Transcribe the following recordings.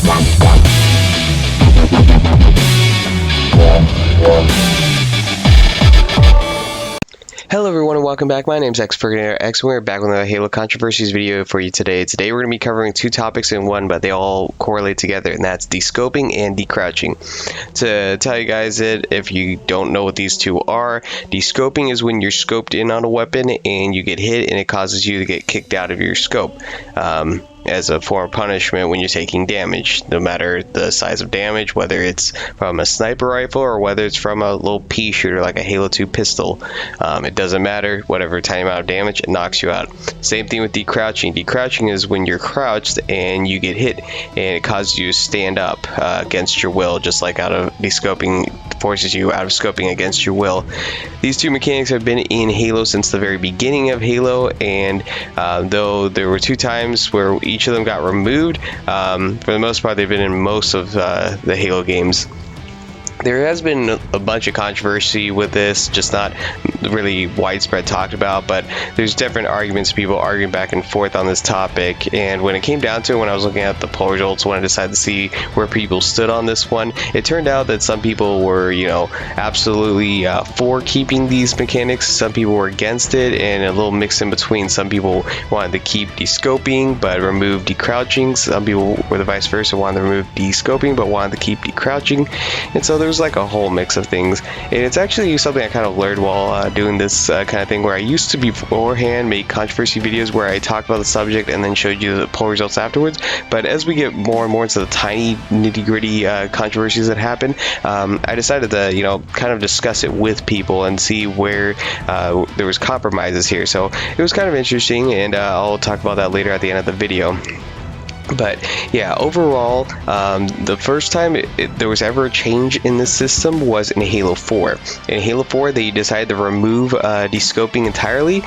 Hello everyone and welcome back. My name's X, and we're back with another Halo Controversies video for you today. Today we're going to be covering two topics in one, but they all correlate together, and that's Descoping and Decrouching. To tell you guys that if you don't know what these two are, Descoping is when you're scoped in on a weapon and you get hit and it causes you to get kicked out of your scope. As a form of punishment when you're taking damage, no matter the size of damage, whether it's from a sniper rifle or whether it's from a little pea shooter like a Halo 2 pistol. It doesn't matter, whatever tiny amount of damage, it knocks you out. Same thing with decrouching. Decrouching is when you're crouched and you get hit and it causes you to stand up against your will, just like out of descoping forces you out of scoping against your will. These two mechanics have been in Halo since the very beginning of Halo, and though there were two times where each of them got removed, for the most part they've been in most of the Halo games. There has been a bunch of controversy with this, just not really widespread talked about, but there's different arguments, people arguing back and forth on this topic. And when it came down to it, when I was looking at the poll results, when I decided to see where people stood on this one, it turned out that some people were, absolutely for keeping these mechanics. Some people were against it, and a little mix in between. Some people wanted to keep descoping but remove decrouching. Some people were the vice versa, wanted to remove descoping but wanted to keep decrouching. And so there's like a whole mix of things, and it's actually something I kind of learned while doing this kind of thing, where I used to beforehand make controversy videos where I talked about the subject and then showed you the poll results afterwards. But as we get more and more into the tiny nitty-gritty controversies that happen, I decided to kind of discuss it with people and see where there was compromises here. So it was kind of interesting, and I'll talk about that later at the end of the video. But yeah, overall, the first time there was ever a change in this system was in Halo 4. In Halo 4, they decided to remove descoping entirely.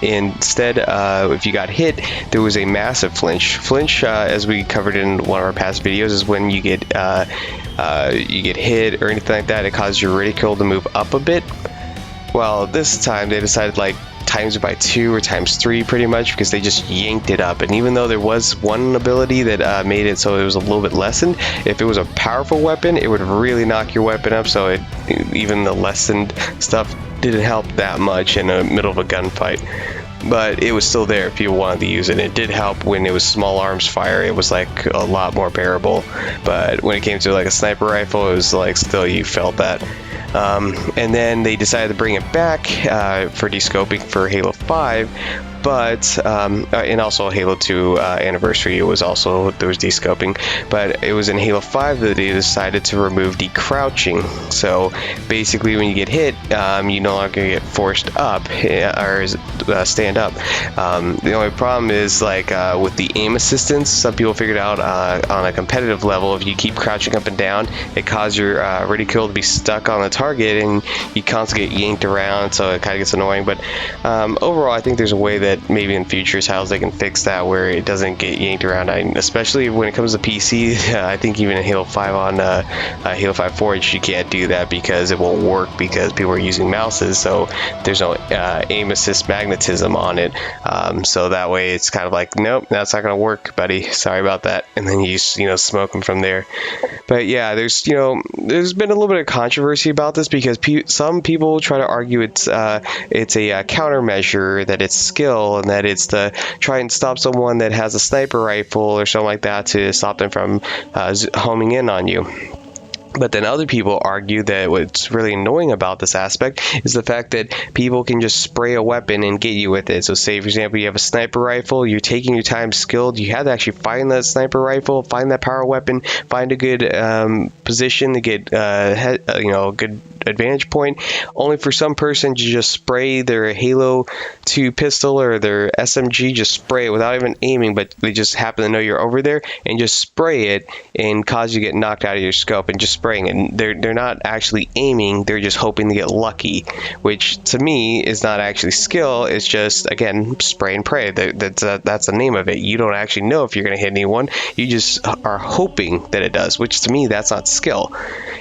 Instead, if you got hit, there was a massive flinch. Flinch, as we covered in one of our past videos, is when you get hit or anything like that. It causes your reticle to move up a bit. Well, this time they decided times it by 2 or times 3 pretty much, because they just yanked it up. And even though there was one ability that made it so it was a little bit lessened, if it was a powerful weapon, it would really knock your weapon up. So even the lessened stuff didn't help that much in the middle of a gunfight. But it was still there if you wanted to use it. It did help when it was small arms fire. It was like a lot more bearable. But when it came to like a sniper rifle, it was like still you felt that. And then they decided to bring it back for descoping for Halo 5, but and also Halo 2 anniversary, there was descoping, but it was in Halo 5 that they decided to remove decrouching. So basically when you get hit, you no longer get forced up or stand up. The only problem is with the aim assistance, some people figured out on a competitive level, if you keep crouching up and down, it causes your reticle to be stuck on the target and you constantly get yanked around, so it kind of gets annoying. But overall, I think there's a way that maybe in future Halo's they can fix that where it doesn't get yanked around. Especially when it comes to PC, I think even in Halo 5 on Halo 5 Forge, you can't do that because it won't work because people are using mouses, so there's no aim assist magnetism on it. So that way it's kind of like, nope, that's not going to work, buddy. Sorry about that. And then you smoke them from there. But yeah, there's been a little bit of controversy about this because some people try to argue it's a countermeasure, that it's skill, and that it's to try and stop someone that has a sniper rifle or something like that, to stop them from homing in on you. But then other people argue that what's really annoying about this aspect is the fact that people can just spray a weapon and get you with it. So say, for example, you have a sniper rifle, you're taking your time skilled, you have to actually find that sniper rifle, find that power weapon, find a good position to get a good advantage point, only for some person to just spray their Halo 2 pistol or their SMG, just spray it without even aiming, but they just happen to know you're over there and just spray it and cause you to get knocked out of your scope, and just spray spraying it. They're not actually aiming, they're just hoping to get lucky, which to me is not actually skill. It's just, again, spray and pray. That's the name of it. You don't actually know if you're going to hit anyone, you just are hoping that it does, which to me, that's not skill.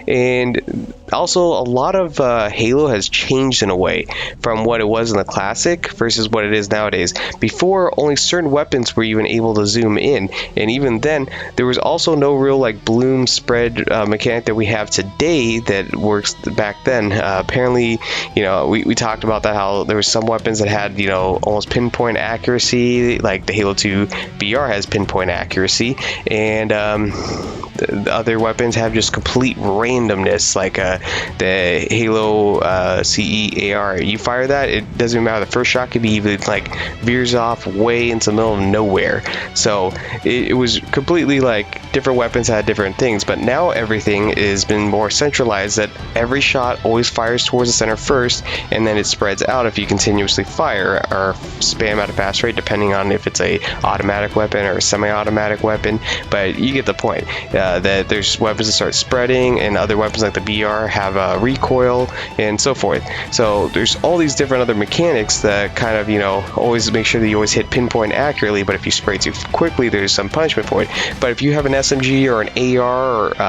And also, a lot of Halo has changed in a way from what it was in the classic versus what it is nowadays. Before, only certain weapons were even able to zoom in, and even then, there was also no real like bloom spread mechanic that we have today that works back then. Apparently, we talked about that, how there were some weapons that had almost pinpoint accuracy, like the Halo 2 BR has pinpoint accuracy, and the other weapons have just complete randomness, like the Halo CE AR. You fire that, it doesn't matter. The first shot could be even like veers off way into the middle of nowhere. So it was completely like different weapons had different things, but now everything has been more centralized, that every shot always fires towards the center first, and then it spreads out if you continuously fire or spam at a fast rate, depending on if it's a automatic weapon or a semi-automatic weapon. But you get the point. That there's weapons that start spreading, and other weapons like the BR have a recoil and so forth. So there's all these different other mechanics that kind of always make sure that you always hit pinpoint accurately, but if you spray too quickly, there's some punishment for it. But if you have an SMG or an AR, or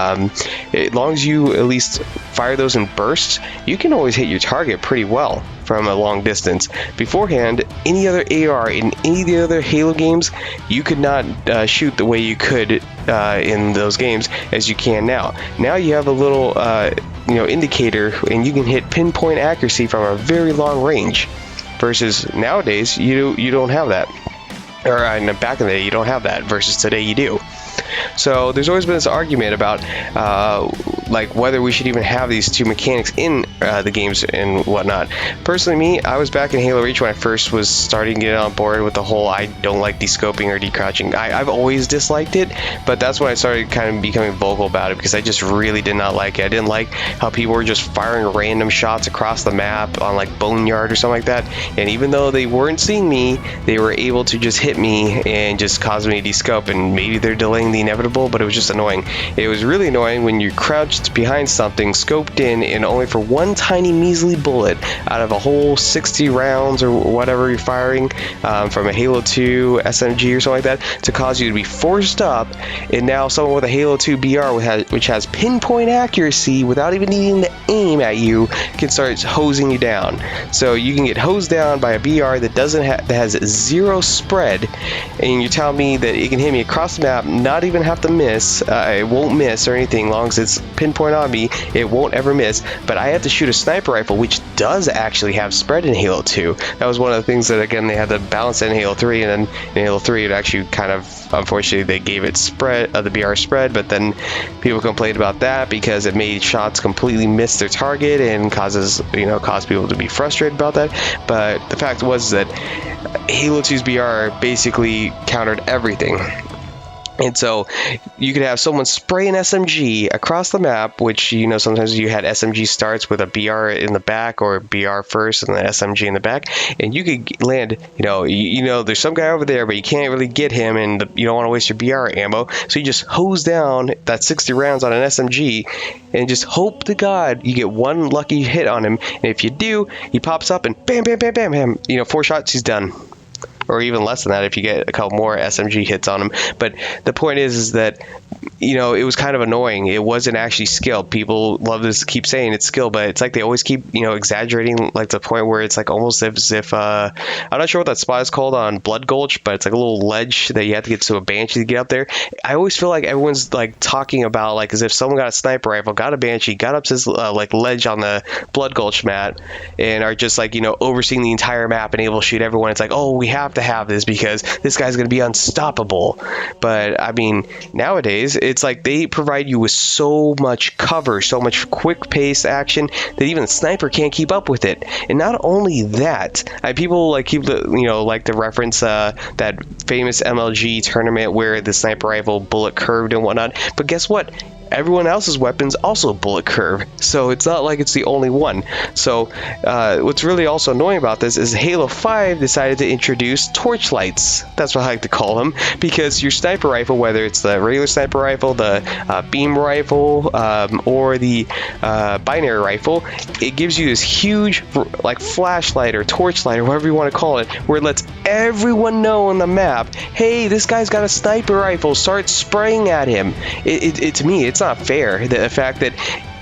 as long as you at least fire those in bursts, you can always hit your target pretty well from a long distance. Beforehand, any other AR in any of the other Halo games, you could not shoot the way you could in those games as you can now. Now you have a little indicator, and you can hit pinpoint accuracy from a very long range, versus nowadays you don't have that, or back in the day you don't have that, versus today you do. So there's always been this argument about like whether we should even have these two mechanics in the games and whatnot. Personally, me, I was back in Halo Reach when I first was starting to get on board with the whole I don't like descoping or decrouching. I've always disliked it, but that's when I started kind of becoming vocal about it, because I just really did not like it. I didn't like how people were just firing random shots across the map on like Boneyard or something like that, and even though they weren't seeing me, they were able to just hit me and just cause me to descope, and maybe they're delaying the inevitable, but it was just annoying. It was really annoying when you crouched behind something, scoped in, and only for one tiny measly bullet out of a whole 60 rounds or whatever you're firing from a Halo 2 SMG or something like that, to cause you to be forced up, and now someone with a Halo 2 BR which has pinpoint accuracy without even needing to aim at you can start hosing you down. So you can get hosed down by a BR that that has zero spread, and you're telling me that it can hit me across the map, not even have to miss. It won't miss or anything, long as it's pinpoint on me, it won't ever miss. But I have to shoot a sniper rifle, which does actually have spread in Halo 2. That was one of the things that, again, they had to balance in Halo 3, and then in Halo 3 it actually kind of, unfortunately, they gave it spread, the BR spread, but then people complained about that because it made shots completely miss their target and caused people to be frustrated about that. But the fact was that Halo 2's BR basically countered everything. And so you could have someone spray an SMG across the map, which, sometimes you had SMG starts with a BR in the back, or BR first and then SMG in the back, and you could land, there's some guy over there, but you can't really get him, and you don't want to waste your BR ammo, so you just hose down that 60 rounds on an SMG and just hope to God you get one lucky hit on him, and if you do, he pops up and bam, bam, bam, bam, bam, 4 shots, he's done. Or even less than that if you get a couple more SMG hits on him. But the point is that, it was kind of annoying. It wasn't actually skill. People love to keep saying it's skill, but it's like they always keep, exaggerating, like the point where it's like almost as if, I'm not sure what that spot is called on Blood Gulch, but it's like a little ledge that you have to get to a Banshee to get up there. I always feel like everyone's like talking about like as if someone got a sniper rifle, got a Banshee, got up to this like ledge on the Blood Gulch map, and are just like, overseeing the entire map and able to shoot everyone. It's like, oh, we have to have this because this guy's going to be unstoppable. But I mean, nowadays it's like they provide you with so much cover, so much quick paced action that even the sniper can't keep up with it. And not only that, people like keep like to reference that famous MLG tournament where the sniper rifle bullet curved and whatnot. But guess what? everyone else's weapons also bullet curve, so it's not like it's the only one. So what's really also annoying about this is Halo 5 decided to introduce torchlights. That's what I like to call them, because your sniper rifle, whether it's the regular sniper rifle, the beam rifle, or the binary rifle, it gives you this huge like flashlight or torchlight or whatever you want to call it, where it lets everyone know on the map, hey, this guy's got a sniper rifle, start spraying at him. To me, it's not fair, the fact that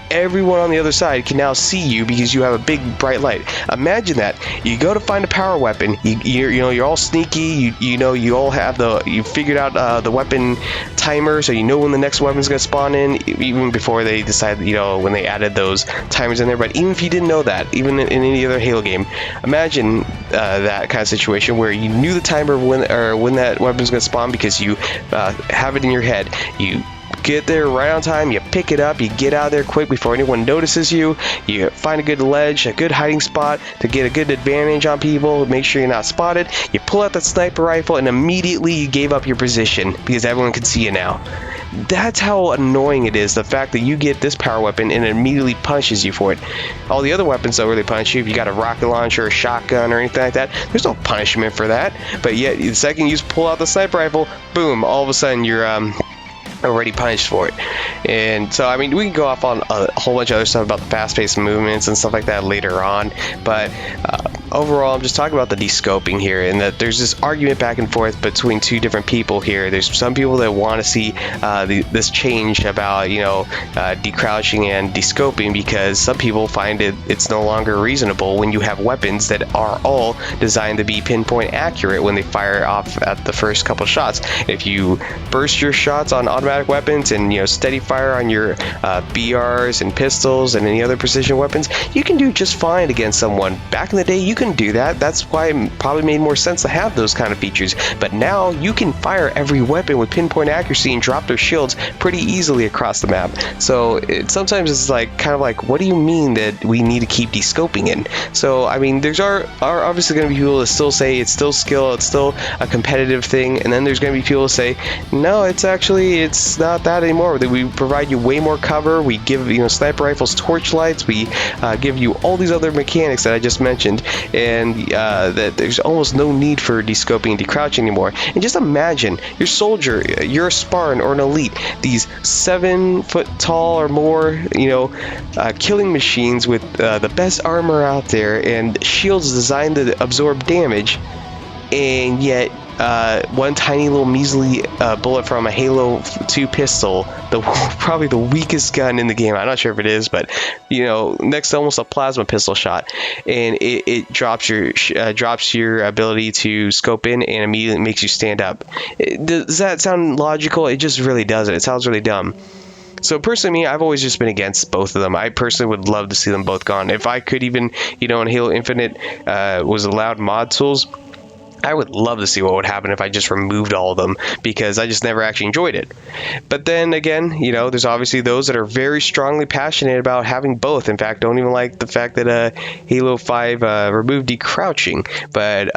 everyone on the other side can now see you because you have a big bright light. Imagine that you go to find a power weapon, you're all sneaky, you all have you figured out the weapon timer, so you know when the next weapon's gonna spawn in, even before they decide, when they added those timers in there. But even if you didn't know that, even in any other Halo game, imagine that kind of situation where you knew the timer of when that weapon's gonna spawn because you have it in your head. You get there right on time, you pick it up, you get out of there quick before anyone notices you, you find a good ledge, a good hiding spot to get a good advantage on people, make sure you're not spotted, you pull out that sniper rifle, and immediately you gave up your position because everyone can see you now. That's how annoying it is, the fact that you get this power weapon and it immediately punishes you for it. All the other weapons don't really punish you. If you got a rocket launcher, a shotgun, or anything like that, there's no punishment for that. But yet, the second you pull out the sniper rifle, boom, all of a sudden you're already punished for it. And so, I mean, we can go off on a whole bunch of other stuff about the fast-paced movements and stuff like that later on, but overall, I'm just talking about the descoping here, and that there's this argument back and forth between two different people here. There's some people that want to see this change about, decrouching and descoping, because some people find it's no longer reasonable when you have weapons that are all designed to be pinpoint accurate when they fire off at the first couple shots. If you burst your shots on automatic weapons and steady fire on your BRs and pistols and any other precision weapons, you can do just fine against someone. Back in the day, you can do that. That's why it probably made more sense to have those kind of features. But now you can fire every weapon with pinpoint accuracy and drop their shields pretty easily across the map. So sometimes it's kind of like, what do you mean that we need to keep descoping in? So I mean, there's are obviously going to be people that still say it's still skill, it's still a competitive thing, and then there's going to be people that say, no, it's not that anymore. We provide you way more cover. We give sniper rifles torchlights. We give you all these other mechanics that I just mentioned, and that there's almost no need for descoping and decrouching anymore. And just imagine your soldier, you're a Spartan or an elite, these 7 foot tall or more, killing machines with the best armor out there and shields designed to absorb damage, and yet one tiny little measly bullet from a Halo 2 pistol, probably the weakest gun in the game. I'm not sure if it is, but next to almost a plasma pistol shot, and it drops your ability to scope in and immediately makes you stand up. Does that sound logical? It just really doesn't. It sounds really dumb. So personally, me, I've always just been against both of them. I personally would love to see them both gone. If I could even, in Halo Infinite was allowed mod tools, I would love to see what would happen if I just removed all of them, because I just never actually enjoyed it. But then again, there's obviously those that are very strongly passionate about having both. In fact, don't even like the fact that Halo 5 removed decrouching. But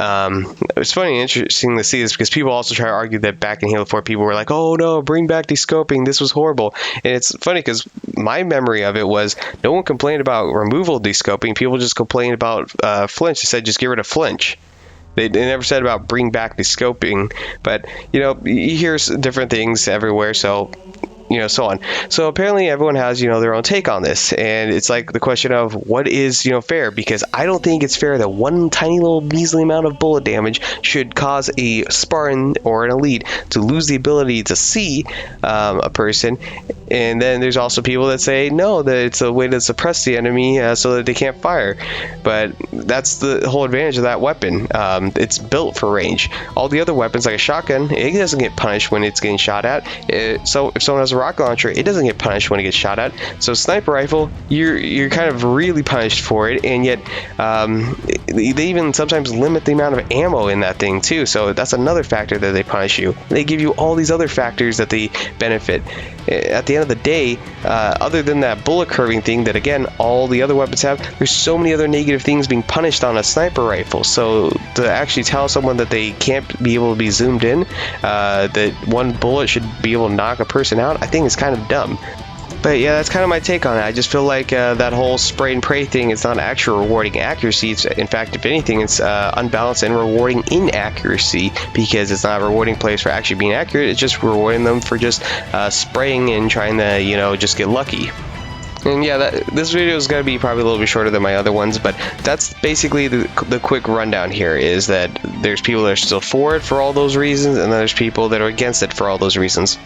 it's funny and interesting to see this, because people also try to argue that back in Halo 4, people were like, oh no, bring back descoping, this was horrible. And it's funny because my memory of it was no one complained about removal of descoping. People just complained about flinch. They said just get rid of flinch. They never said about bring back the scoping, but you hear different things everywhere, so so on. So apparently everyone has their own take on this, and it's like the question of what is fair, because I don't think it's fair that one tiny little measly amount of bullet damage should cause a Spartan or an elite to lose the ability to see a person. And then there's also people that say no, that it's a way to suppress the enemy so that they can't fire. But that's the whole advantage of that weapon. It's built for range. All the other weapons, like a shotgun, it doesn't get punished when it's getting shot at. So if someone has a rocket launcher, it doesn't get punished when it gets shot at. So sniper rifle, you're kind of really punished for it, and yet they even sometimes limit the amount of ammo in that thing too. So that's another factor that they punish you. They give you all these other factors that they benefit. At the end of the day, other than that bullet curving thing that again all the other weapons have, there's so many other negative things being punished on a sniper rifle. So to actually tell someone that they can't be able to be zoomed in, that one bullet should be able to knock a person out, I think is kind of dumb. But yeah, that's kind of my take on it. I just feel like that whole spray and pray thing is not actually rewarding accuracy. It's, in fact, if anything, it's unbalanced and rewarding inaccuracy, because it's not rewarding players for actually being accurate. It's just rewarding them for just spraying and trying to, you know, just get lucky. And yeah, this video is going to be probably a little bit shorter than my other ones, but that's basically the quick rundown here, is that there's people that are still for it for all those reasons, and then there's people that are against it for all those reasons.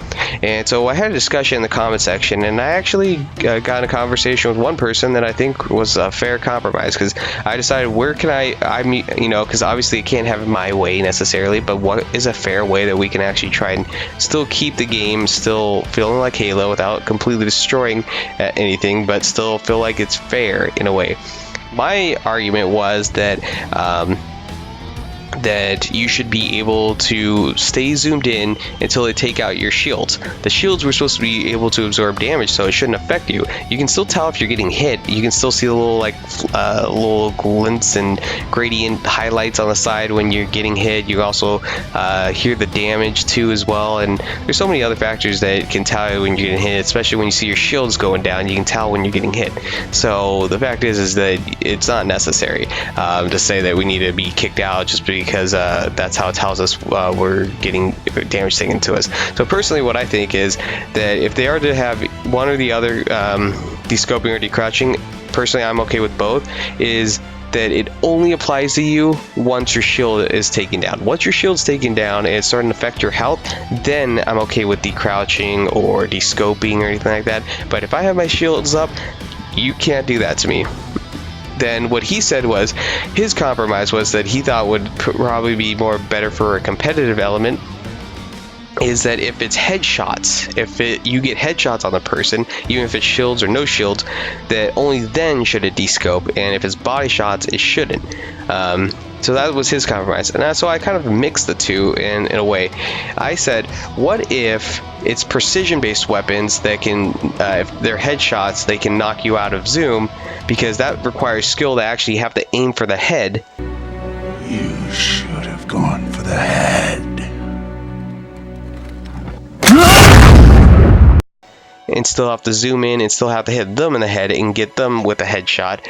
And so I had a discussion in the comment section, and I actually got in a conversation with one person that I think was a fair compromise, because I decided where can you know, because obviously it can't have my way necessarily, but what is a fair way that we can actually try and still keep the game still feeling like Halo without completely destroying anything, but still feel like it's fair in a way. My argument was that that you should be able to stay zoomed in until they take out your shields. The shields were supposed to be able to absorb damage, so it shouldn't affect you. You can still tell if you're getting hit. You can still see the little little glints and gradient highlights on the side when you're getting hit. You also hear the damage too as well, and there's so many other factors that can tell you when you're getting hit, especially when you see your shields going down. You can tell when you're getting hit. So the fact is that it's not necessary to say that we need to be kicked out just because that's how it tells us we're getting damage taken to us. So personally, what I think is that if they are to have one or the other, descoping or decrouching, personally I'm okay with both, is that it only applies to you once your shield is taken down. Once your shield's taken down and it's starting to affect your health, then I'm okay with decrouching or descoping or anything like that. But if I have my shields up, you can't do that to me. Then what he said was, his compromise was that he thought would probably be more better for a competitive element, is that if it's headshots, you get headshots on the person, even if it's shields or no shields, that only then should it descope, and if it's body shots, it shouldn't. So that was his compromise, and so I kind of mixed the two in a way. I said, what if it's precision-based weapons that can, if they're headshots, they can knock you out of zoom, because that requires skill to actually have to aim for the head. You should have gone for the head. And still have to zoom in and still have to hit them in the head and get them with a headshot.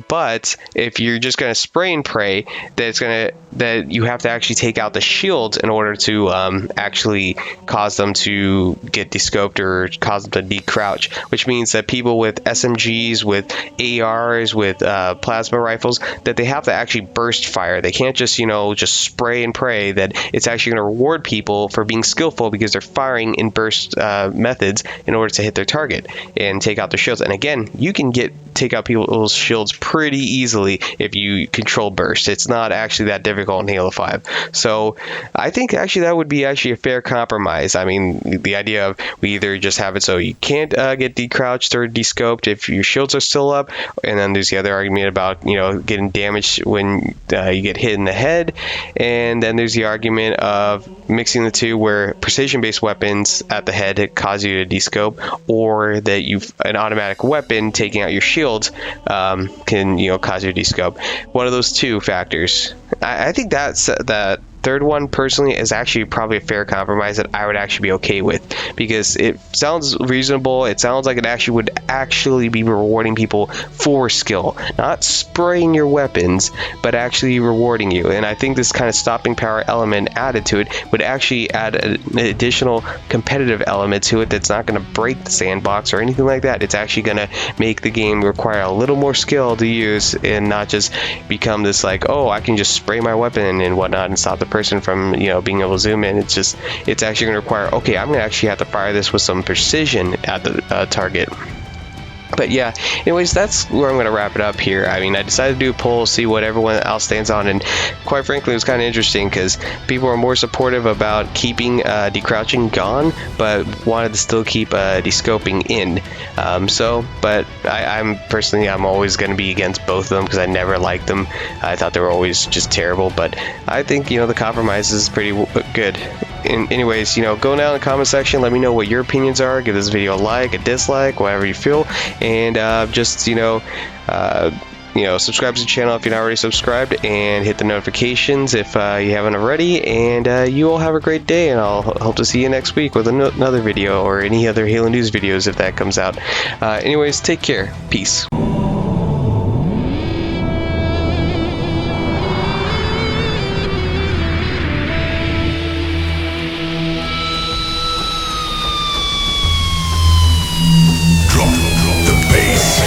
But if you're just going to spray and pray, that you have to actually take out the shields in order to actually cause them to get descoped or cause them to decrouch, which means that people with SMGs, with ARs, with plasma rifles, that they have to actually burst fire. They can't just, you know, just spray and pray. That it's actually going to reward people for being skillful because they're firing in burst methods in order to hit their target and take out their shields. And again, you can take out people's shields pretty easily if you control burst. It's not actually that difficult in Halo 5. So I think actually that would be actually a fair compromise. I mean, the idea of we either just have it so you can't get decrouched or descoped if your shields are still up, and then there's the other argument about, you know, getting damaged when you get hit in the head, and then there's the argument of mixing the two where precision-based weapons at the head cause you to descope, or that an automatic weapon taking out your shields can, you know, cause you to descope. One of those two factors. I think that third one personally is actually probably a fair compromise that I would actually be okay with, because it sounds reasonable. It sounds like it actually would be rewarding people for skill, not spraying your weapons, but actually rewarding you. And I think this kind of stopping power element added to it would actually add an additional competitive element to it that's not going to break the sandbox or anything like that. It's actually going to make the game require a little more skill to use and not just become this like, oh, I can just spray my weapon and whatnot and stop the person from, you know, being able to zoom in. It's actually going to require, okay, I'm going to actually have to fire this with some precision at the target. But yeah, anyways, that's where I'm going to wrap it up here. I mean, I decided to do a poll, see what everyone else stands on, and quite frankly, it was kind of interesting because people are more supportive about keeping decrouching gone, but wanted to still keep descoping in. But I'm always going to be against both of them because I never liked them. I thought they were always just terrible, but I think, you know, the compromise is pretty good. Anyways, you know, go down in the comment section, let me know what your opinions are. Give this video a like, a dislike, whatever you feel, and just, you know, subscribe to the channel if you're not already subscribed, and hit the notifications if you haven't already. And you all have a great day, and I'll hope to see you next week with another video or any other Halo News videos if that comes out. Anyways, take care. Peace. Drop the bass.